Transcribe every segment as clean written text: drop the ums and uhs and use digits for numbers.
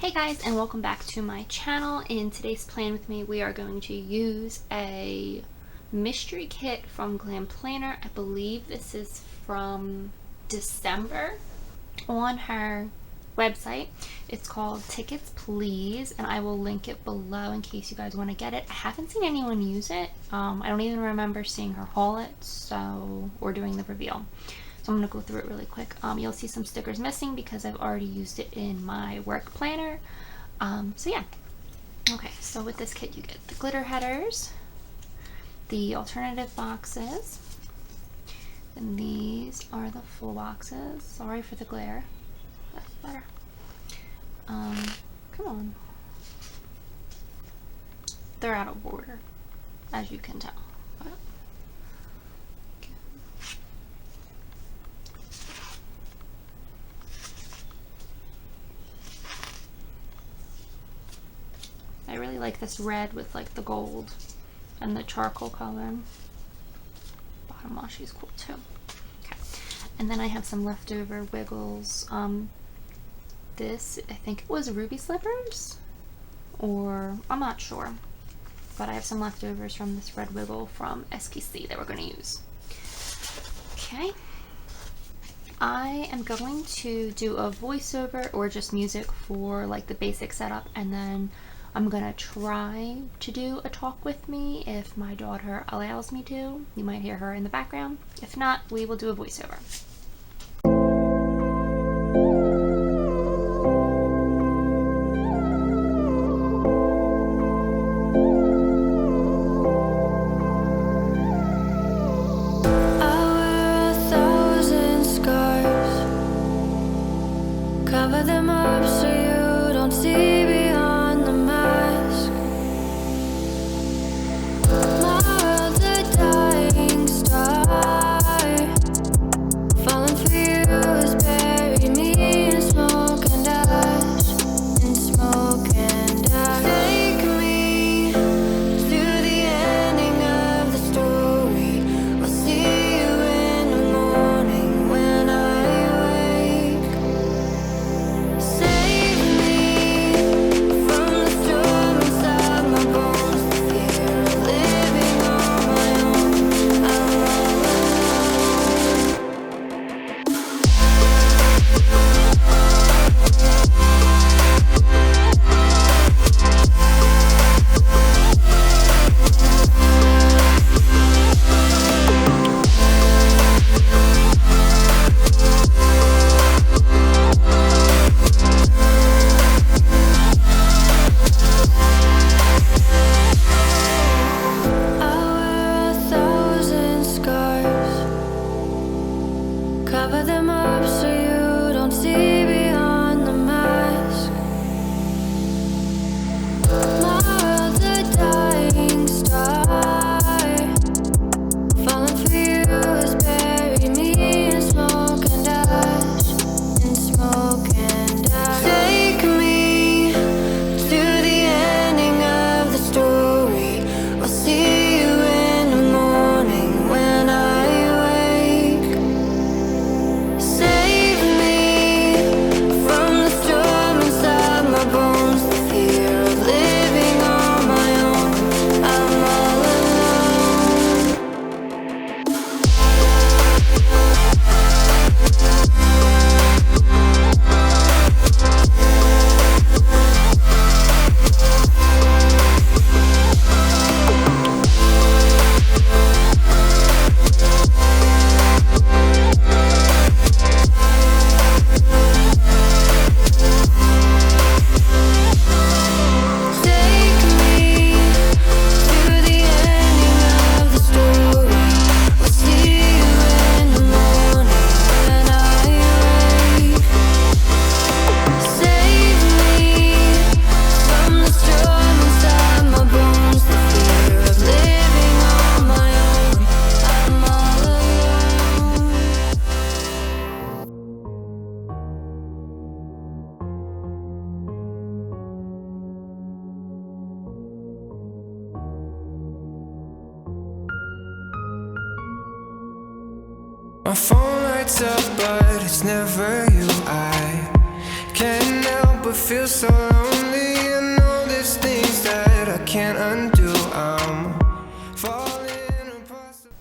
Hey guys, and welcome back to my channel. In today's plan with me, we are going to use a mystery kit from Glam Planner. I believe this is from December on her website. It's called Tickets Please, and I will link it below in case you guys want to get it. I haven't seen anyone use it. I don't even remember seeing her haul it, or doing the reveal. So I'm going to go through it really quick. You'll see some stickers missing because I've already used it in my work planner. So yeah. Okay, so with this kit you get the glitter headers, the alternative boxes, and these are the full boxes. Sorry for the glare. That's better. Come on. They're out of order, as you can tell. But I really like this red with like the gold and the charcoal color. Bottom washi's cool too. Okay, and then I have some leftover Wiggles. This, I think it was ruby slippers, or I'm not sure, but I have some leftovers from this red Wiggle from SPC that we're going to use. Okay, I am going to do a voiceover or just music for like the basic setup, and then I'm gonna try to do a talk with me if my daughter allows me to. You might hear her in the background. If not, we will do a voiceover. Cover them up so you don't see beyond the mask. My world's a dying star. Falling for you has buried me in smoke and ash. In smoke and ash. Take me to the ending of the story. I'll see you in the morning when I wake. Save me from the storm inside my bones. The fear of living on my own. I'm all alone. I wear 1,000 scars. Cover them up so you don't see beyond the mask. My world's a dying star. Falling for you has buried me in smoke and ash. In smoke and ash. Take me to the ending of the story. I'll see you in the morning when I wake. Save me from the storm inside my bones. The fear of living on my own. I'm all alone. Take me to the ending of the story. I'll see you in the morning when I wake. Save me from the storm inside my bones. The fear of living on my own. I'm all alone. My phone lights up, but it's never you. I can't help but feel so lonely.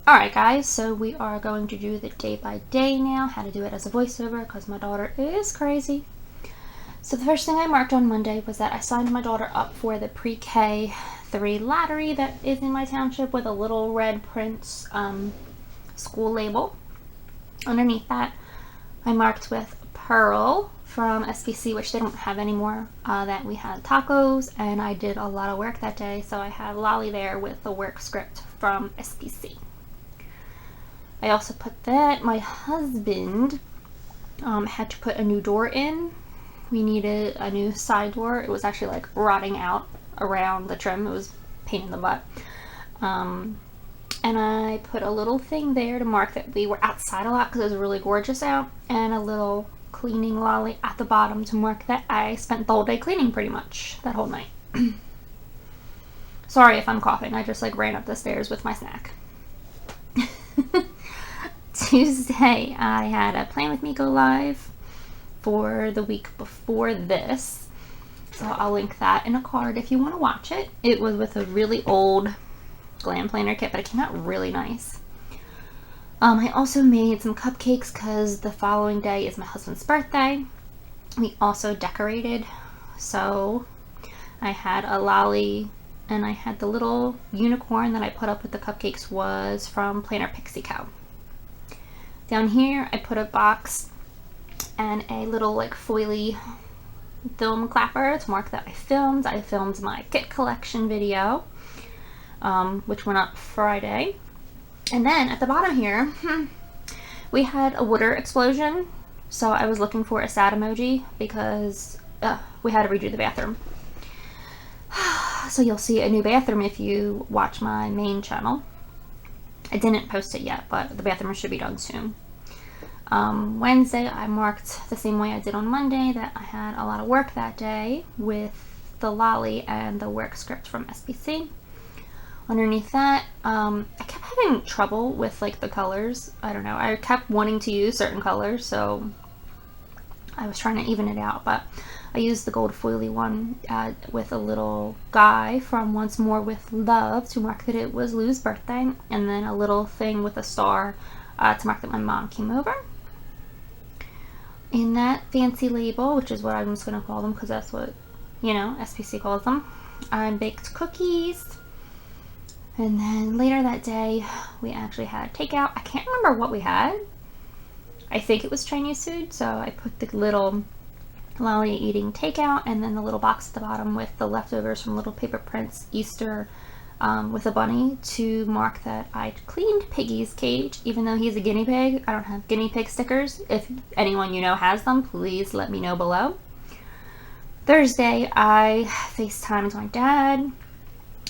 Alright guys, so we are going to do the day by day now, how to do it as a voiceover because my daughter is crazy. So the first thing I marked on Monday was that I signed my daughter up for the pre-K 3 lottery that is in my township with a little red Prince school label. Underneath that, I marked with Pearl from SBC, which they don't have anymore, that we had tacos, and I did a lot of work that day, so I had Lolly there with the work script from SBC. I also put that my husband had to put a new door in. We needed a new side door. It was actually like rotting out around the trim. It was a pain in the butt. And I put a little thing there to mark that we were outside a lot because it was really gorgeous out, and a little cleaning lolly at the bottom to mark that I spent the whole day cleaning pretty much that whole night. Sorry if I'm coughing. I just like ran up the stairs with my snack. Tuesday, I had a Plan With Me go live for the week before this, so I'll link that in a card if you want to watch it. It was with a really old Glam planner kit, but it came out really nice. I also made some cupcakes because the following day is my husband's birthday. We also decorated, so I had a lolly, and I had the little unicorn that I put up with the cupcakes was from Planner Pixie Co. Down here I put a box and a little like foily film clapper to mark that I filmed. I filmed my kit collection video, which went up Friday. And then at the bottom here, we had a water explosion. So I was looking for a sad emoji because we had to redo the bathroom. So you'll see a new bathroom if you watch my main channel. I didn't post it yet, but the bathroom should be done soon. Wednesday, I marked the same way I did on Monday that I had a lot of work that day with the lolly and the work script from SBC. Underneath that, I kept having trouble with like the colors. I don't know. I kept wanting to use certain colors, so I was trying to even it out, but I used the gold foily one with a little guy from Once More With Love to mark that it was Lou's birthday, and then a little thing with a star to mark that my mom came over. In that fancy label, which is what I'm just going to call them because that's what, you know, SPC calls them, I baked cookies. And then later that day, we actually had takeout. I can't remember what we had. I think it was Chinese food, so I put the little lolly eating takeout, and then the little box at the bottom with the leftovers from Little Paper Prince Easter with a bunny to mark that I cleaned Piggy's cage, even though he's a guinea pig. I don't have guinea pig stickers. If anyone you know has them, please let me know below. Thursday, I FaceTimed my dad.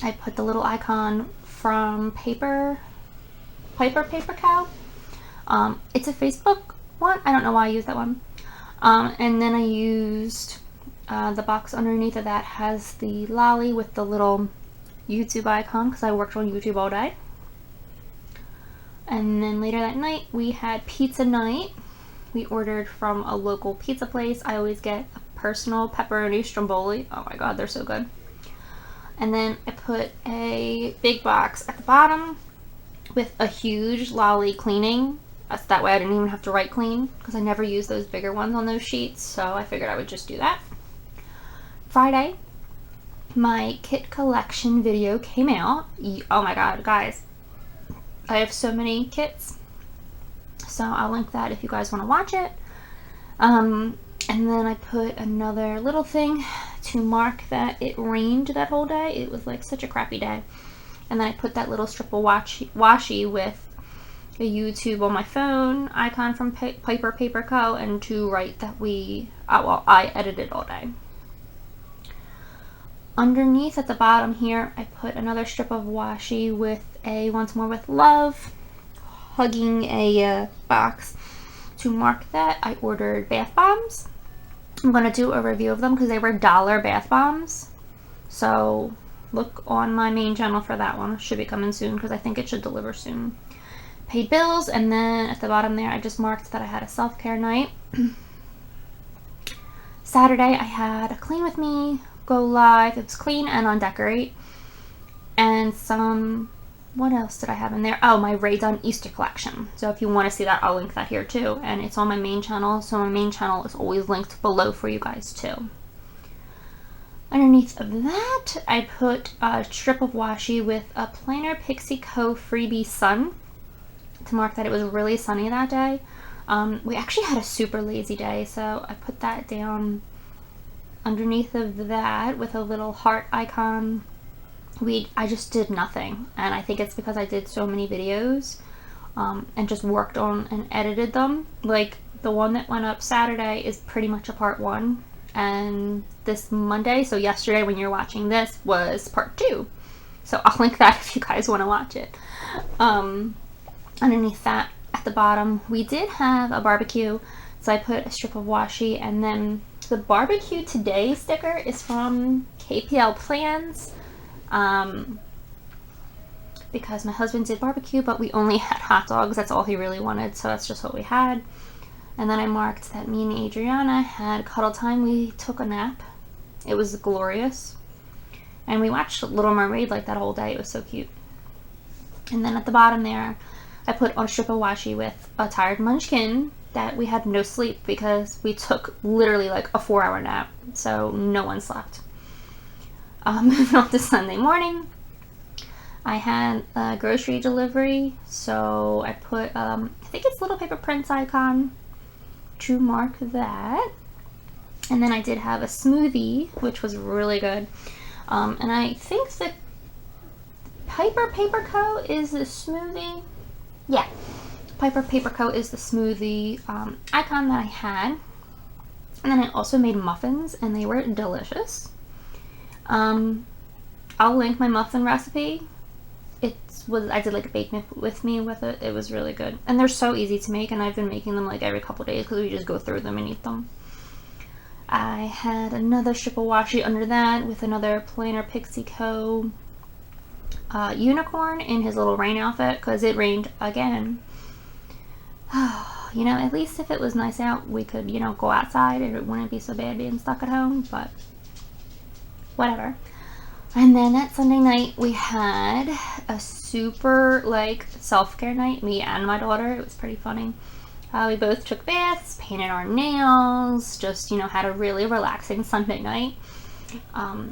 I put the little icon from Paper Cow. It's a Facebook one. I don't know why I used that one. And then I used the box underneath of that has the lolly with the little YouTube icon because I worked on YouTube all day. And then later that night we had pizza night. We ordered from a local pizza place. I always get a personal pepperoni stromboli. Oh my god, they're so good. And then I put a big box at the bottom with a huge lolly cleaning. That's that way I didn't even have to write clean because I never use those bigger ones on those sheets, so I figured I would just do that. Friday, my kit collection video came out. Oh my god, guys. I have so many kits, so I'll link that if you guys want to watch it. And then I put another little thing to mark that it rained that whole day. It was like such a crappy day. And then I put that little strip of washi with a YouTube on my phone icon from Paper Co. and to write that I edited all day. Underneath at the bottom here, I put another strip of washi with a Once More With Love hugging a box to mark that I ordered bath bombs. I'm going to do a review of them because they were $1 bath bombs. So look on my main channel for that one. It should be coming soon because I think it should deliver soon. Paid bills, and then at the bottom there I just marked that I had a self-care night. Saturday I had a Clean With Me go live. It was clean and on decorate, and some what else did I have in there? Oh, my Ray Done Easter collection. So if you want to see that, I'll link that here too. And it's on my main channel, so my main channel is always linked below for you guys too. Underneath of that, I put a strip of washi with a Planner Pixie Co. Freebie Sun to mark that it was really sunny that day. We actually had a super lazy day, so I put that down underneath of that with a little heart icon. I just did nothing, and I think it's because I did so many videos and just worked on and edited them. Like the one that went up Saturday is pretty much a part 1, and this Monday, so yesterday when you're watching this, was part 2. So I'll link that if you guys want to watch it. Underneath that at the bottom, we did have a barbecue, so I put a strip of washi, and then the barbecue today sticker is from KPL Plans. Because my husband did barbecue, but we only had hot dogs. That's all he really wanted, so that's just what we had. And then I marked that me and Adriana had cuddle time. We took a nap. It was glorious. And we watched Little Mermaid like that whole day. It was so cute. And then at the bottom there, I put on a strip of washi with a tired munchkin that we had no sleep because we took literally like a 4-hour nap. So no one slept. Moving on to Sunday morning, I had a grocery delivery, so I put, I think it's Little Paper Prince icon to mark that. And then I did have a smoothie, which was really good. And I think the Piper Paper Co. is the smoothie. Yeah, Piper Paper Co. is the smoothie icon that I had. And then I also made muffins, and they were delicious. I'll link my muffin recipe. I did like a bake with me with it. It was really good, and they're so easy to make, and I've been making them like every couple days because we just go through them and eat them. I had another strip of washi under that with another Planner Pixie Co. Unicorn in his little rain outfit because it rained again. You know, at least if it was nice out, we could, you know, go outside and it wouldn't be so bad being stuck at home, but whatever. And then that Sunday night, we had a super, like, self-care night, me and my daughter. It was pretty funny. We both took baths, painted our nails, just, you know, had a really relaxing Sunday night.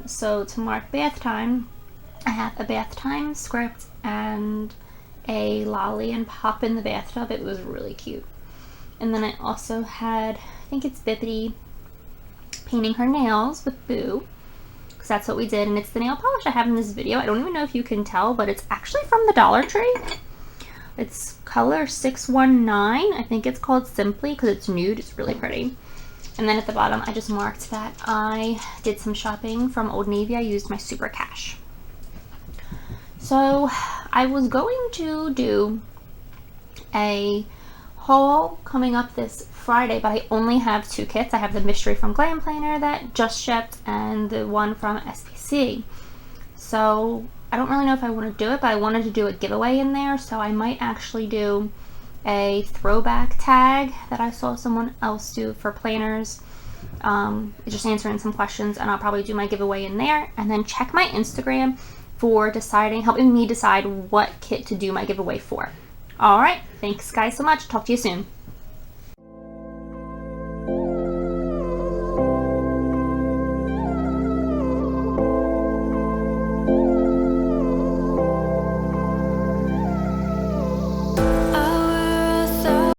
So to mark bath time, I have a bath time script and a lolly and pop in the bathtub. It was really cute. And then I also had, I think it's Bippity, painting her nails with Boo. That's what we did, and it's the nail polish I have in this video. I don't even know if you can tell, but it's actually from the Dollar Tree. It's color 619. I think it's called Simply because it's nude. It's really pretty. And then at the bottom, I just marked that I did some shopping from Old Navy. I used my super cash. So I was going to do a haul coming up this Friday, but I only have 2 kits. I have the mystery from Glam Planner that just shipped and the one from SPC. So I don't really know if I want to do it, but I wanted to do a giveaway in there, so I might actually do a throwback tag that I saw someone else do for planners. Just answering some questions, and I'll probably do my giveaway in there, and then check my Instagram for helping me decide what kit to do my giveaway for. Alright, thanks guys so much. Talk to you soon.